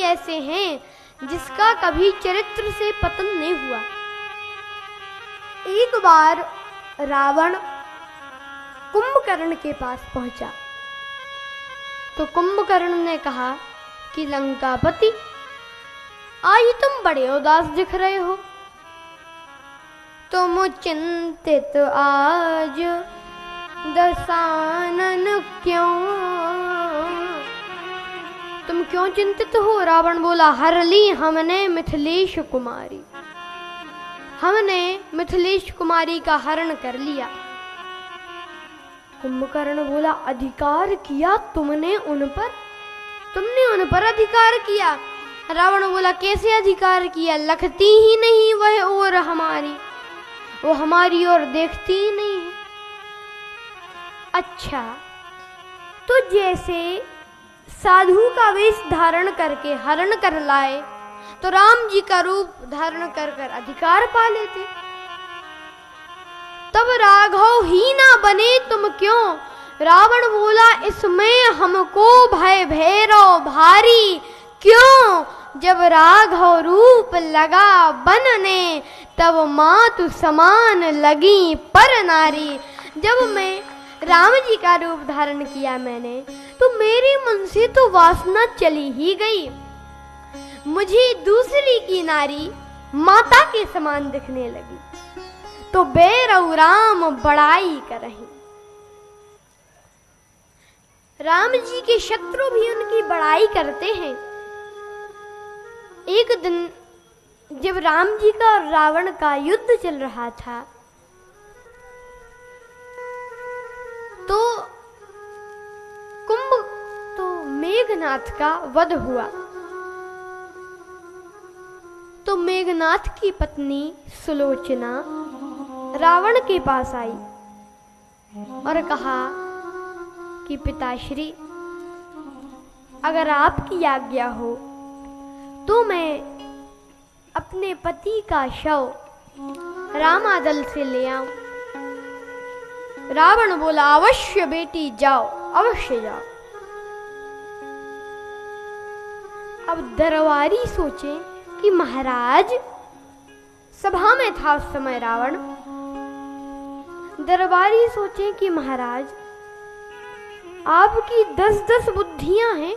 ऐसे हैं जिसका कभी चरित्र से पतन नहीं हुआ। एक बार रावण कुंभकर्ण के पास पहुंचा तो कुंभकर्ण ने कहा कि लंकापति, आज तुम बड़े उदास दिख रहे हो। तुम चिंतित आज दशानन क्यों? तुम क्यों चिंतित हो? रावण बोला, हर ली हमने मिथिलेश कुमारी, हमने मिथिलेश कुमारी का हरण कर लिया। कुंभकर्ण बोला, अधिकार किया तुमने उन पर? तुमने उन पर अधिकार किया? रावण बोला, कैसे अधिकार किया? लखती ही नहीं वह और हमारी, वो हमारी ओर देखती ही नहीं है। अच्छा, तो जैसे साधु का वेश धारण करके हरण कर लाए तो राम जी का रूप धारण कर कर अधिकार पा लेते। तब राघव ही ना बने तुम क्यों? रावण बोला, इसमें हमको भय भैरव भारी क्यों? जब राघव रूप लगा बनने तब मातु समान लगी पर नारी। जब मैं राम जी का रूप धारण किया मैंने तो मेरे मन से तो वासना चली ही गई। मुझे दूसरी की नारी माता के समान दिखने लगी तो बैरव राम बड़ाई करहीं। राम जी के शत्रु भी उनकी बड़ाई करते हैं। एक दिन जब राम जी का और रावण का युद्ध चल रहा था तो मेघनाथ का वध हुआ। तो मेघनाथ की पत्नी सुलोचना रावण के पास आई और कहा कि पिताश्री, अगर आपकी आज्ञा हो तो मैं अपने पति का शव रामादल से ले आऊं। रावण बोला, अवश्य बेटी जाओ, अवश्य जाओ। अब दरबारी सोचे कि महाराज, सभा में था उस समय रावण, दरबारी सोचे कि महाराज आपकी 10-10 बुद्धियां हैं,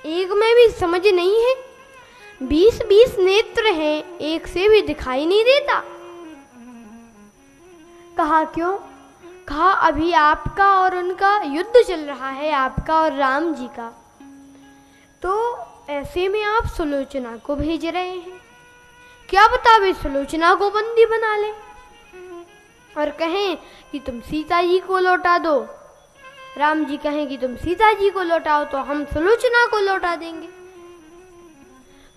एक में भी समझ नहीं है, 20-20 नेत्र हैं, एक से भी दिखाई नहीं देता। कहा क्यों? कहा अभी आपका और उनका युद्ध चल रहा है, आपका और राम जी का, तो ऐसे में आप सुलोचना को भेज रहे हैं, क्या बता वे सुलोचना को बंदी बना ले और कहें कि तुम सीता जी को लौटा दो। राम जी कहें कि तुम सीता जी को लौटाओ तो हम सुलोचना को लौटा देंगे।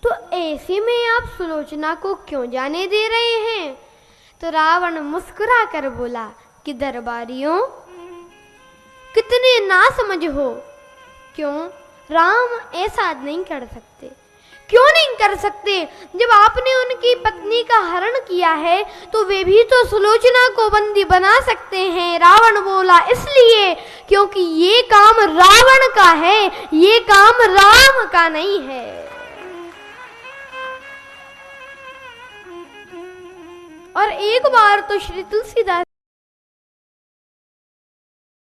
तो ऐसे में आप सुलोचना को क्यों जाने दे रहे हैं? तो रावण मुस्कुरा कर बोला कि दरबारियों, कितने ना समझ हो। क्यों? राम ऐसा नहीं कर सकते। क्यों नहीं कर सकते? जब आपने उनकी पत्नी का हरण किया है तो वे भी तो सुलोचना को बंदी बना सकते हैं। रावण बोला, इसलिए क्योंकि ये काम रावण का है, ये काम राम का नहीं है। और एक बार तो श्री तुलसीदास